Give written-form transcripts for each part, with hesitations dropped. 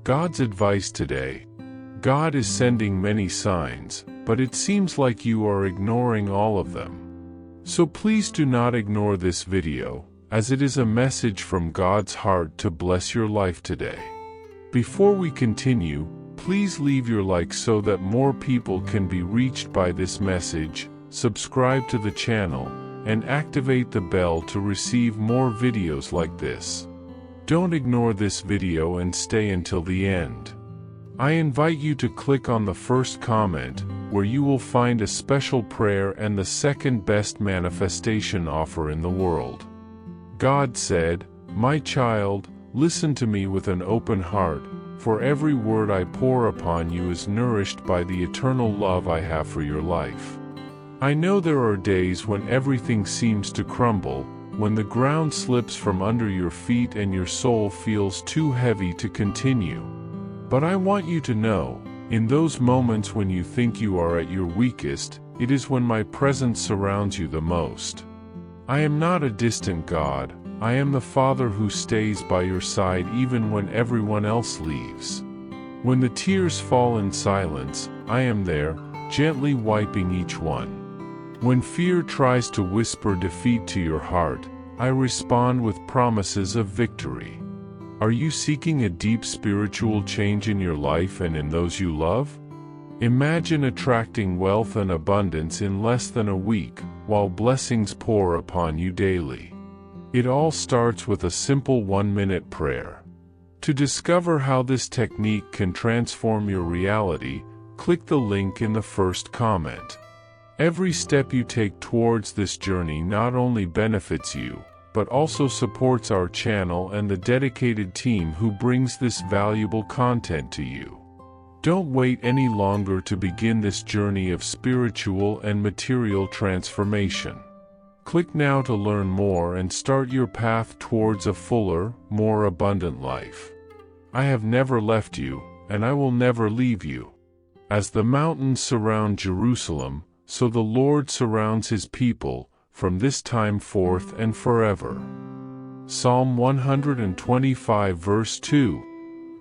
God's advice today. God is sending many signs, but it seems like you are ignoring all of them. So please do not ignore this video, as it is a message from God's heart to bless your life today. Before we continue, please leave your like so that more people can be reached by this message, subscribe to the channel, and activate the bell to receive more videos like this. Don't ignore this video and stay until the end. I invite you to click on the first comment, where you will find a special prayer and the second best manifestation offer in the world. God said, "My child, listen to me with an open heart, for every word I pour upon you is nourished by the eternal love I have for your life." I know there are days when everything seems to crumble, when the ground slips from under your feet and your soul feels too heavy to continue. But I want you to know, in those moments when you think you are at your weakest, it is when my presence surrounds you the most. I am not a distant God, I am the Father who stays by your side even when everyone else leaves. When the tears fall in silence, I am there, gently wiping each one. When fear tries to whisper defeat to your heart, I respond with promises of victory. Are you seeking a deep spiritual change in your life and in those you love? Imagine attracting wealth and abundance in less than a week, while blessings pour upon you daily. It all starts with a simple 1-minute prayer. To discover how this technique can transform your reality, click the link in the first comment. Every step you take towards this journey not only benefits you, but also supports our channel and the dedicated team who brings this valuable content to you. Don't wait any longer to begin this journey of spiritual and material transformation. Click now to learn more and start your path towards a fuller, more abundant life. I have never left you, and I will never leave you. As the mountains surround Jerusalem, so the Lord surrounds his people, from this time forth and forever. Psalm 125 verse 2.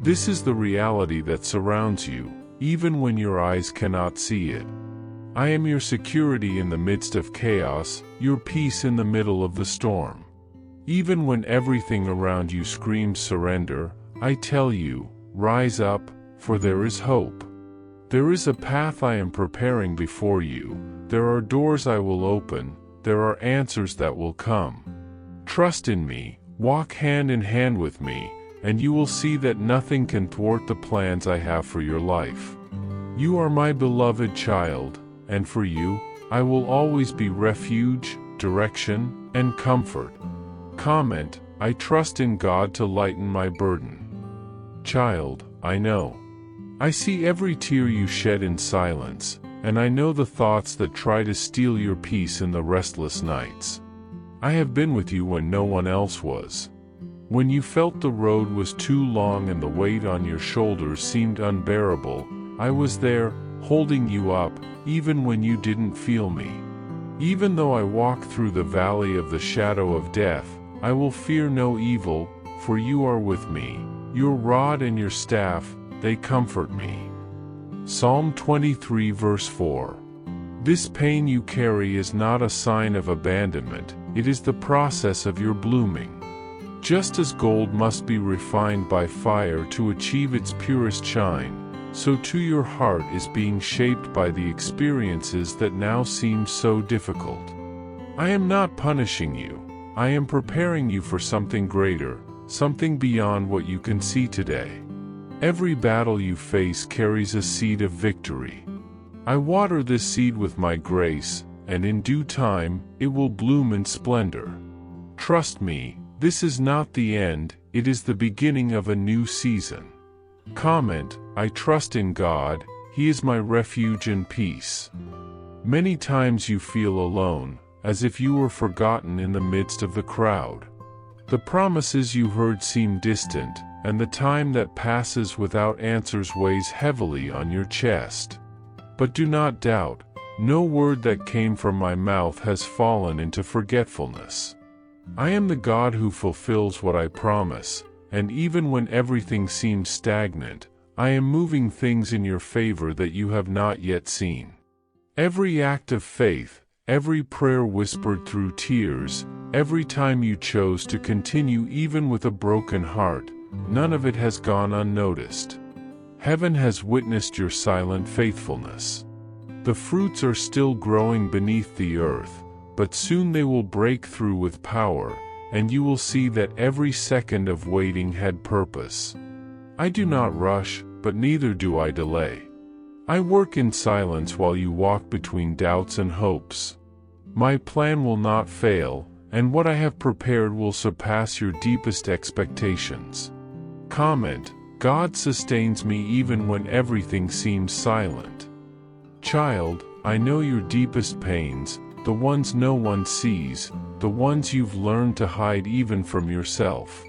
This is the reality that surrounds you, even when your eyes cannot see it. I am your security in the midst of chaos, your peace in the middle of the storm. Even when everything around you screams surrender, I tell you, rise up, for there is hope. There is a path I am preparing before you, there are doors I will open, there are answers that will come. Trust in me, walk hand in hand with me, and you will see that nothing can thwart the plans I have for your life. You are my beloved child, and for you, I will always be refuge, direction, and comfort. Comment, I trust in God to lighten my burden. Child, I know. I see every tear you shed in silence, and I know the thoughts that try to steal your peace in the restless nights. I have been with you when no one else was. When you felt the road was too long and the weight on your shoulders seemed unbearable, I was there, holding you up, even when you didn't feel me. Even though I walk through the valley of the shadow of death, I will fear no evil, for you are with me. Your rod and your staff, they comfort me. Psalm 23 verse 4. This pain you carry is not a sign of abandonment, it is the process of your blooming. Just as gold must be refined by fire to achieve its purest shine, so too your heart is being shaped by the experiences that now seem so difficult. I am not punishing you, I am preparing you for something greater, something beyond what you can see today. Every battle you face carries a seed of victory. I water this seed with my grace, and in due time, it will bloom in splendor. Trust me, this is not the end, it is the beginning of a new season. Comment, I trust in God, He is my refuge and peace. Many times you feel alone, as if you were forgotten in the midst of the crowd. The promises you heard seem distant, and the time that passes without answers weighs heavily on your chest. But do not doubt, no word that came from my mouth has fallen into forgetfulness. I am the God who fulfills what I promise, and even when everything seems stagnant, I am moving things in your favor that you have not yet seen. Every act of faith, every prayer whispered through tears, every time you chose to continue even with a broken heart, none of it has gone unnoticed. Heaven has witnessed your silent faithfulness. The fruits are still growing beneath the earth, but soon they will break through with power, and you will see that every second of waiting had purpose. I do not rush, but neither do I delay. I work in silence while you walk between doubts and hopes. My plan will not fail, and what I have prepared will surpass your deepest expectations. Comment: God sustains me even when everything seems silent. Child, I know your deepest pains, the ones no one sees, the ones you've learned to hide even from yourself.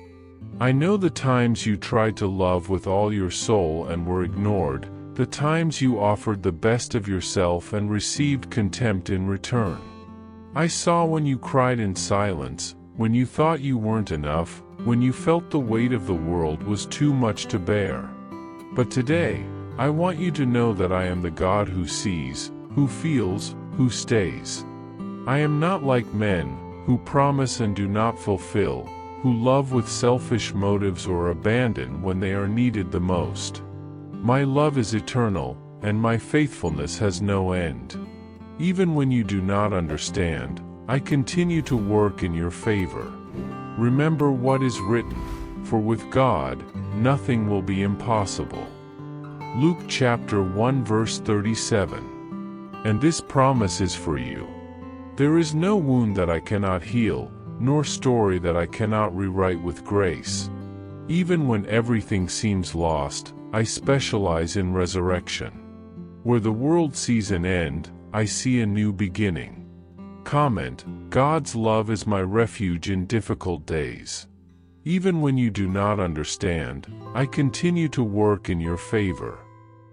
I know the times you tried to love with all your soul and were ignored, the times you offered the best of yourself and received contempt in return. I saw when you cried in silence, when you thought you weren't enough, when you felt the weight of the world was too much to bear. But today, I want you to know that I am the God who sees, who feels, who stays. I am not like men, who promise and do not fulfill, who love with selfish motives or abandon when they are needed the most. My love is eternal, and my faithfulness has no end. Even when you do not understand, I continue to work in your favor. Remember what is written, for with God, nothing will be impossible. Luke chapter 1 verse 37. And this promise is for you. There is no wound that I cannot heal, nor story that I cannot rewrite with grace. Even when everything seems lost, I specialize in resurrection. Where the world sees an end, I see a new beginning. Comment: God's love is my refuge in difficult days. Even when you do not understand, I continue to work in your favor.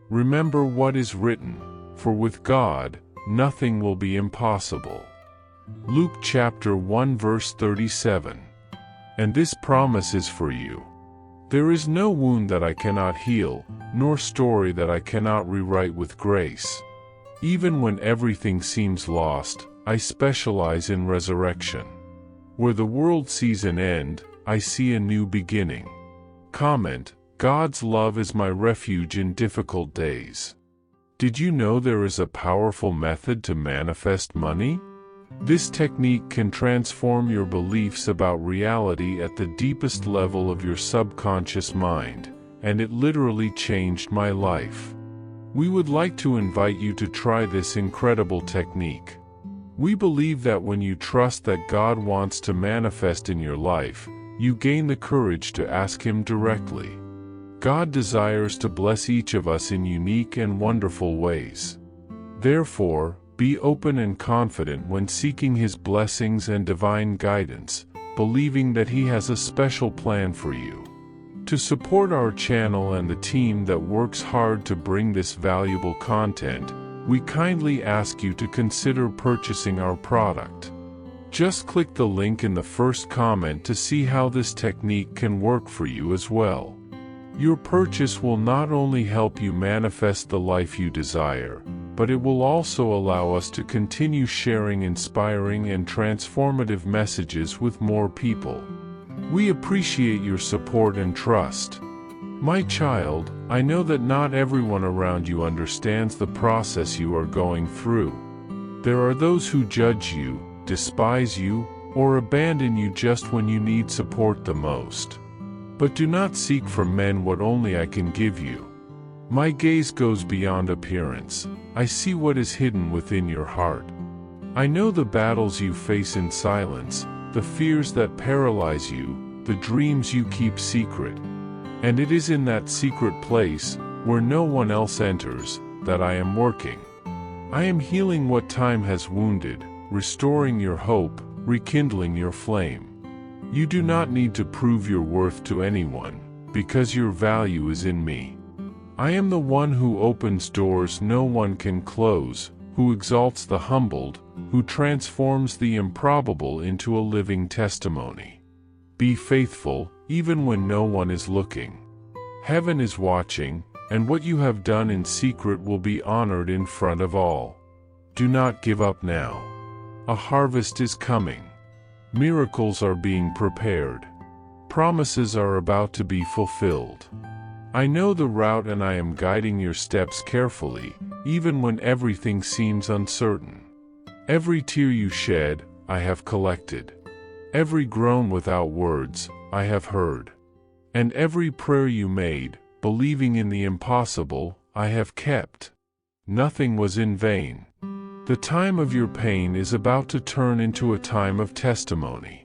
Remember what is written, for with God, nothing will be impossible. Luke chapter 1 verse 37. And this promise is for you. There is no wound that I cannot heal, nor story that I cannot rewrite with grace. Even when everything seems lost, I specialize in resurrection. Where the world sees an end, I see a new beginning. Comment: God's love is my refuge in difficult days. Did you know there is a powerful method to manifest money? This technique can transform your beliefs about reality at the deepest level of your subconscious mind, and it literally changed my life. We would like to invite you to try this incredible technique. We believe that when you trust that God wants to manifest in your life, you gain the courage to ask Him directly. God desires to bless each of us in unique and wonderful ways. Therefore, be open and confident when seeking His blessings and divine guidance, believing that He has a special plan for you. To support our channel and the team that works hard to bring this valuable content, we kindly ask you to consider purchasing our product. Just click the link in the first comment to see how this technique can work for you as well. Your purchase will not only help you manifest the life you desire, but it will also allow us to continue sharing inspiring and transformative messages with more people. We appreciate your support and trust. My child, I know that not everyone around you understands the process you are going through. There are those who judge you, despise you, or abandon you just when you need support the most. But do not seek from men what only I can give you. My gaze goes beyond appearance. I see what is hidden within your heart. I know the battles you face in silence, the fears that paralyze you, the dreams you keep secret. And it is in that secret place, where no one else enters, that I am working. I am healing what time has wounded, restoring your hope, rekindling your flame. You do not need to prove your worth to anyone, because your value is in me. I am the one who opens doors no one can close, who exalts the humbled, who transforms the improbable into a living testimony. Be faithful, even when no one is looking. Heaven is watching, and what you have done in secret will be honored in front of all. Do not give up now. A harvest is coming. Miracles are being prepared. Promises are about to be fulfilled. I know the route and I am guiding your steps carefully, even when everything seems uncertain. Every tear you shed, I have collected. Every groan without words, I have heard. And every prayer you made, believing in the impossible, I have kept. Nothing was in vain. The time of your pain is about to turn into a time of testimony.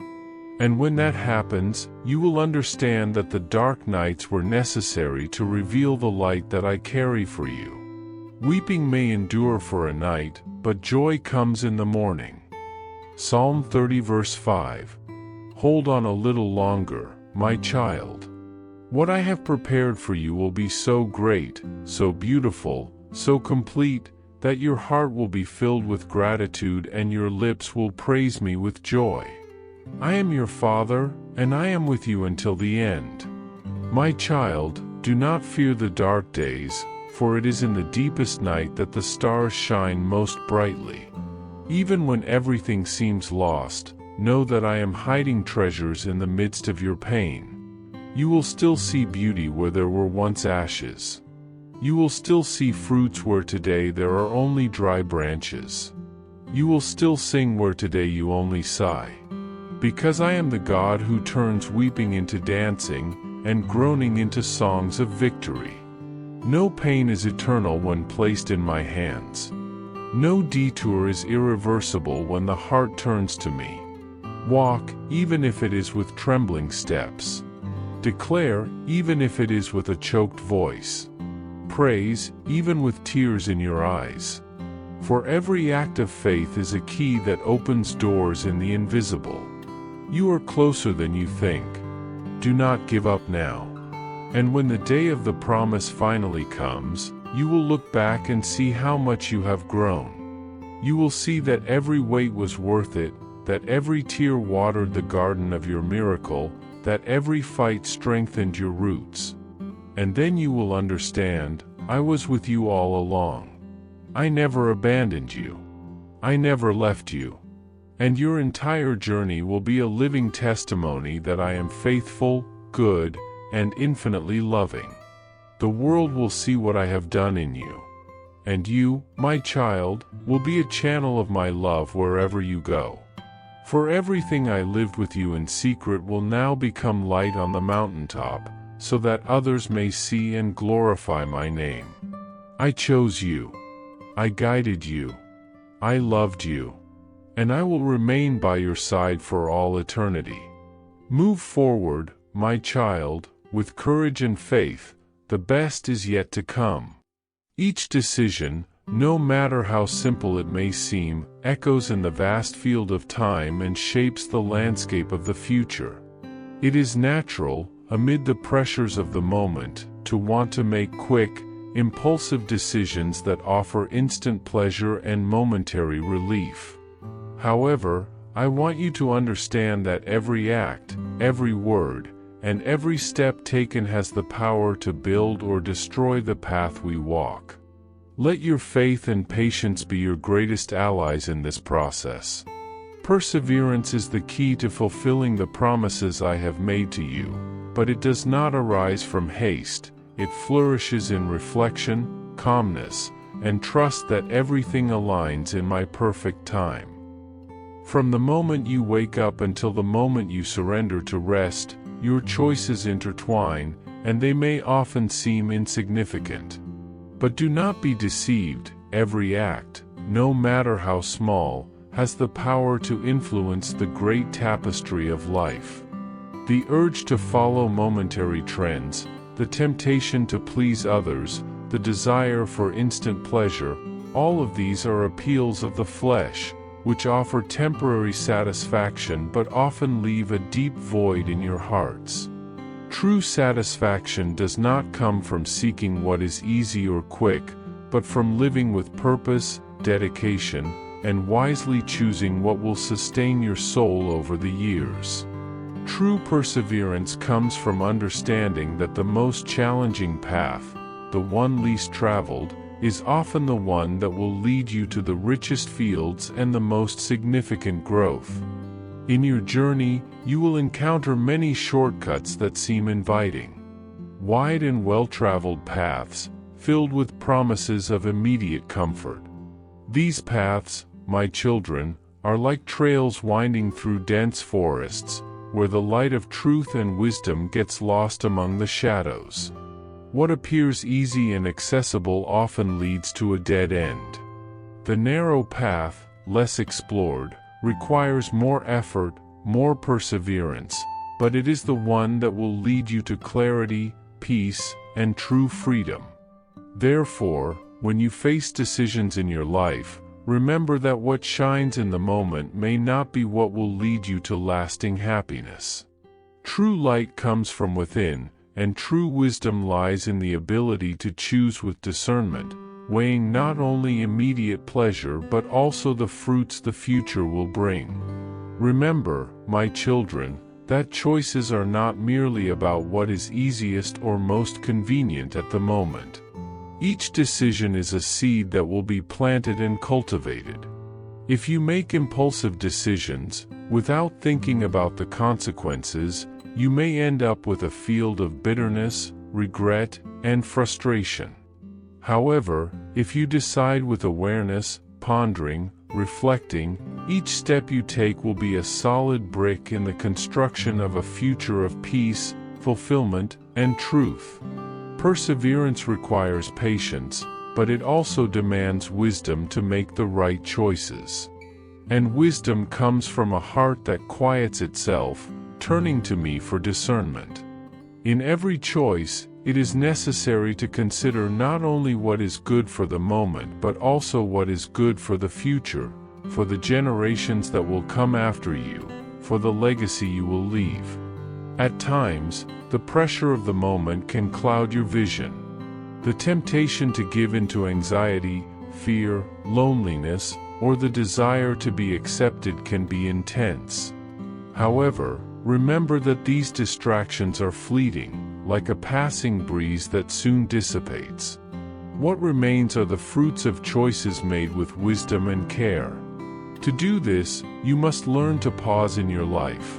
And when that happens, you will understand that the dark nights were necessary to reveal the light that I carry for you. Weeping may endure for a night, but joy comes in the morning. Psalm 30 verse 5. Hold on a little longer, my child. What I have prepared for you will be so great, so beautiful, so complete, that your heart will be filled with gratitude and your lips will praise me with joy. I am your Father, and I am with you until the end. My child, do not fear the dark days, for it is in the deepest night that the stars shine most brightly. Even when everything seems lost, know that I am hiding treasures in the midst of your pain. You will still see beauty where there were once ashes. You will still see fruits where today there are only dry branches. You will still sing where today you only sigh. Because I am the God who turns weeping into dancing, and groaning into songs of victory. No pain is eternal when placed in my hands. No detour is irreversible when the heart turns to me. Walk, even if it is with trembling steps. Declare, even if it is with a choked voice. Praise, even with tears in your eyes. For every act of faith is a key that opens doors in the invisible. You are closer than you think. Do not give up now. And when the day of the promise finally comes, you will look back and see how much you have grown. You will see that every wait was worth it, that every tear watered the garden of your miracle, that every fight strengthened your roots. And then you will understand, I was with you all along. I never abandoned you. I never left you. And your entire journey will be a living testimony that I am faithful, good, and infinitely loving. The world will see what I have done in you. And you, my child, will be a channel of my love wherever you go. For everything I lived with you in secret will now become light on the mountaintop, so that others may see and glorify my name. I chose you. I guided you. I loved you. And I will remain by your side for all eternity. Move forward, my child, with courage and faith. The best is yet to come. Each decision, no matter how simple it may seem, echoes in the vast field of time and shapes the landscape of the future. It is natural, amid the pressures of the moment, to want to make quick, impulsive decisions that offer instant pleasure and momentary relief. However, I want you to understand that every act, every word, and every step taken has the power to build or destroy the path we walk. Let your faith and patience be your greatest allies in this process. Perseverance is the key to fulfilling the promises I have made to you, but it does not arise from haste. It flourishes in reflection, calmness, and trust that everything aligns in my perfect time. From the moment you wake up until the moment you surrender to rest, your choices intertwine, and they may often seem insignificant. But do not be deceived, every act, no matter how small, has the power to influence the great tapestry of life. The urge to follow momentary trends, the temptation to please others, the desire for instant pleasure, all of these are appeals of the flesh, which offer temporary satisfaction but often leave a deep void in your hearts. True satisfaction does not come from seeking what is easy or quick, but from living with purpose, dedication, and wisely choosing what will sustain your soul over the years. True perseverance comes from understanding that the most challenging path, the one least traveled, is often the one that will lead you to the richest fields and the most significant growth. In your journey, you will encounter many shortcuts that seem inviting. Wide and well-traveled paths, filled with promises of immediate comfort. These paths, my children, are like trails winding through dense forests, where the light of truth and wisdom gets lost among the shadows. What appears easy and accessible often leads to a dead end. The narrow path, less explored, requires more effort, more perseverance, but it is the one that will lead you to clarity, peace, and true freedom. Therefore, when you face decisions in your life, remember that what shines in the moment may not be what will lead you to lasting happiness. True light comes from within, and true wisdom lies in the ability to choose with discernment, weighing not only immediate pleasure but also the fruits the future will bring. Remember, my children, that choices are not merely about what is easiest or most convenient at the moment. Each decision is a seed that will be planted and cultivated. If you make impulsive decisions, without thinking about the consequences, you may end up with a field of bitterness, regret, and frustration. However, if you decide with awareness, pondering, reflecting, each step you take will be a solid brick in the construction of a future of peace, fulfillment, and truth. Perseverance requires patience, but it also demands wisdom to make the right choices. And wisdom comes from a heart that quiets itself, turning to me for discernment. In every choice, it is necessary to consider not only what is good for the moment but also what is good for the future, for the generations that will come after you, for the legacy you will leave. At times, the pressure of the moment can cloud your vision. The temptation to give into anxiety, fear, loneliness, or the desire to be accepted can be intense. However, remember that these distractions are fleeting, like a passing breeze that soon dissipates. What remains are the fruits of choices made with wisdom and care. To do this, you must learn to pause in your life.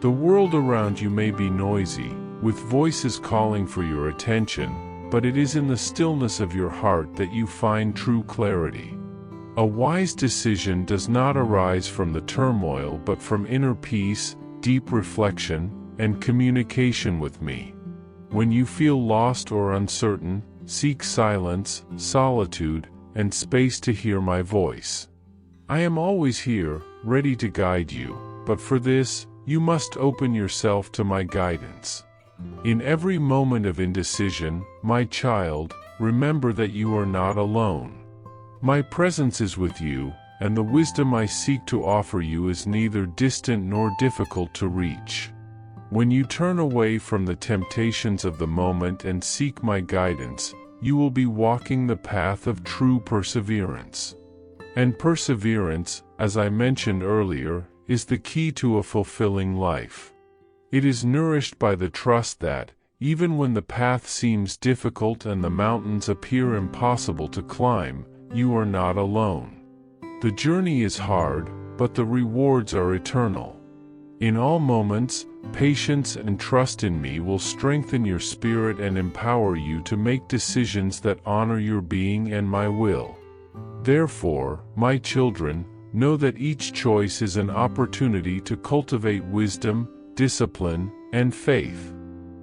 The world around you may be noisy, with voices calling for your attention, but it is in the stillness of your heart that you find true clarity. A wise decision does not arise from the turmoil but from inner peace, deep reflection, and communication with me. When you feel lost or uncertain, seek silence, solitude, and space to hear my voice. I am always here, ready to guide you, but for this, you must open yourself to my guidance. In every moment of indecision, my child, remember that you are not alone. My presence is with you, and the wisdom I seek to offer you is neither distant nor difficult to reach. When you turn away from the temptations of the moment and seek my guidance, you will be walking the path of true perseverance. And perseverance, as I mentioned earlier, is the key to a fulfilling life. It is nourished by the trust that, even when the path seems difficult and the mountains appear impossible to climb, you are not alone. The journey is hard, but the rewards are eternal. In all moments, patience and trust in me will strengthen your spirit and empower you to make decisions that honor your being and my will. Therefore, my children, know that each choice is an opportunity to cultivate wisdom, discipline, and faith.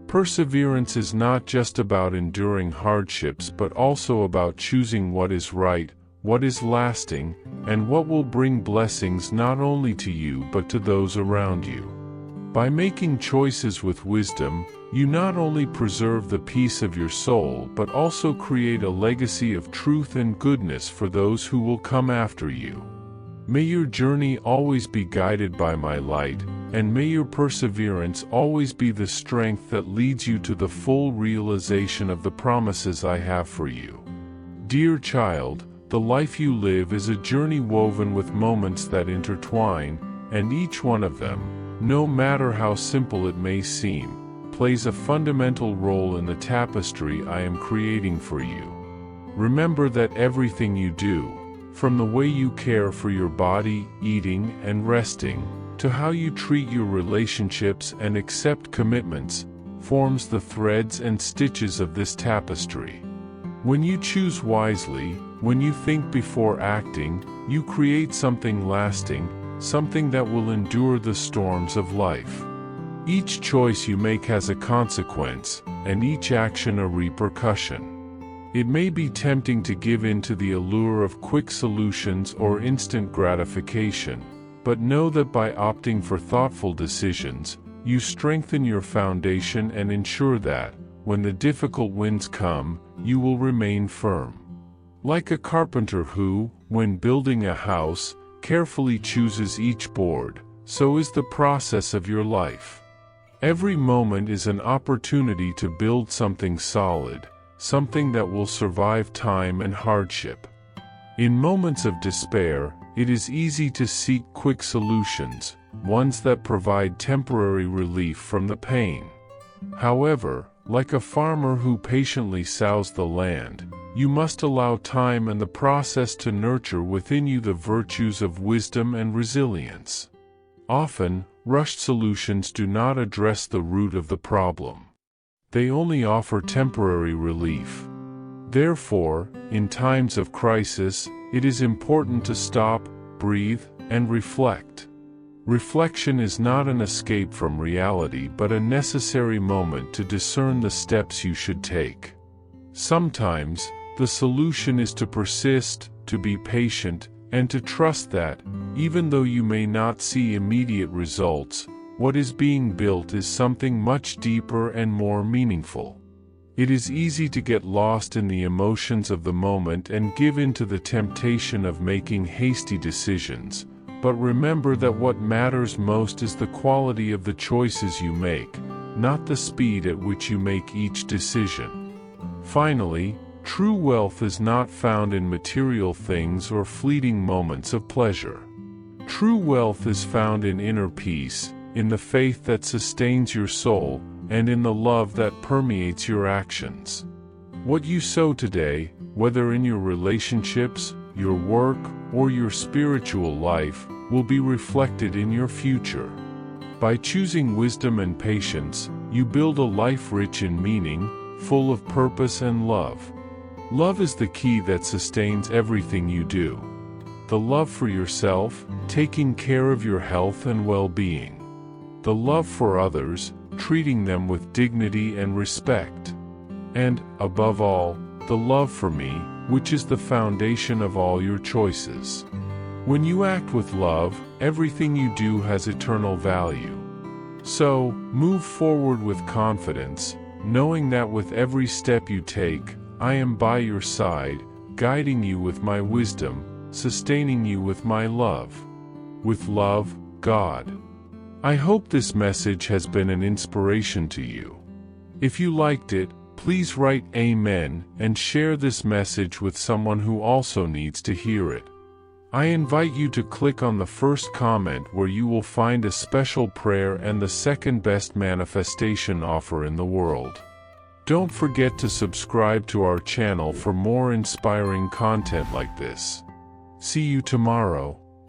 Perseverance is not just about enduring hardships but also about choosing what is right, what is lasting, and what will bring blessings not only to you but to those around you. By making choices with wisdom, you not only preserve the peace of your soul but also create a legacy of truth and goodness for those who will come after you. May your journey always be guided by my light, and may your perseverance always be the strength that leads you to the full realization of the promises I have for you. Dear child, the life you live is a journey woven with moments that intertwine, and each one of them, no matter how simple it may seem, plays a fundamental role in the tapestry I am creating for you. Remember that everything you do, from the way you care for your body, eating, and resting, to how you treat your relationships and accept commitments, forms the threads and stitches of this tapestry. When you choose wisely, when you think before acting, you create something lasting, something that will endure the storms of life. Each choice you make has a consequence, and each action a repercussion. It may be tempting to give in to the allure of quick solutions or instant gratification, but know that by opting for thoughtful decisions, you strengthen your foundation and ensure that, when the difficult winds come, you will remain firm. Like a carpenter who, when building a house, carefully chooses each board, so is the process of your life. Every moment is an opportunity to build something solid, something that will survive time and hardship. In moments of despair, it is easy to seek quick solutions, ones that provide temporary relief from the pain. However, like a farmer who patiently sows the land, you must allow time and the process to nurture within you the virtues of wisdom and resilience. Often, rushed solutions do not address the root of the problem. They only offer temporary relief. Therefore, in times of crisis, it is important to stop, breathe, and reflect. Reflection is not an escape from reality but a necessary moment to discern the steps you should take. Sometimes, the solution is to persist, to be patient, and to trust that, even though you may not see immediate results, what is being built is something much deeper and more meaningful. It is easy to get lost in the emotions of the moment and give in to the temptation of making hasty decisions, but remember that what matters most is the quality of the choices you make, not the speed at which you make each decision. Finally, true wealth is not found in material things or fleeting moments of pleasure. True wealth is found in inner peace, in the faith that sustains your soul, and in the love that permeates your actions. What you sow today, whether in your relationships, your work, or your spiritual life, will be reflected in your future. By choosing wisdom and patience, you build a life rich in meaning, full of purpose and love. Love is the key that sustains everything you do. The love for yourself, taking care of your health and well-being. The love for others, treating them with dignity and respect. And, above all, the love for me, which is the foundation of all your choices. When you act with love, everything you do has eternal value. So, move forward with confidence, knowing that with every step you take, I am by your side, guiding you with my wisdom, sustaining you with my love. With love, God. I hope this message has been an inspiration to you. If you liked it, please write Amen and share this message with someone who also needs to hear it. I invite you to click on the first comment where you will find a special prayer and the second best manifestation offer in the world. Don't forget to subscribe to our channel for more inspiring content like this. See you tomorrow.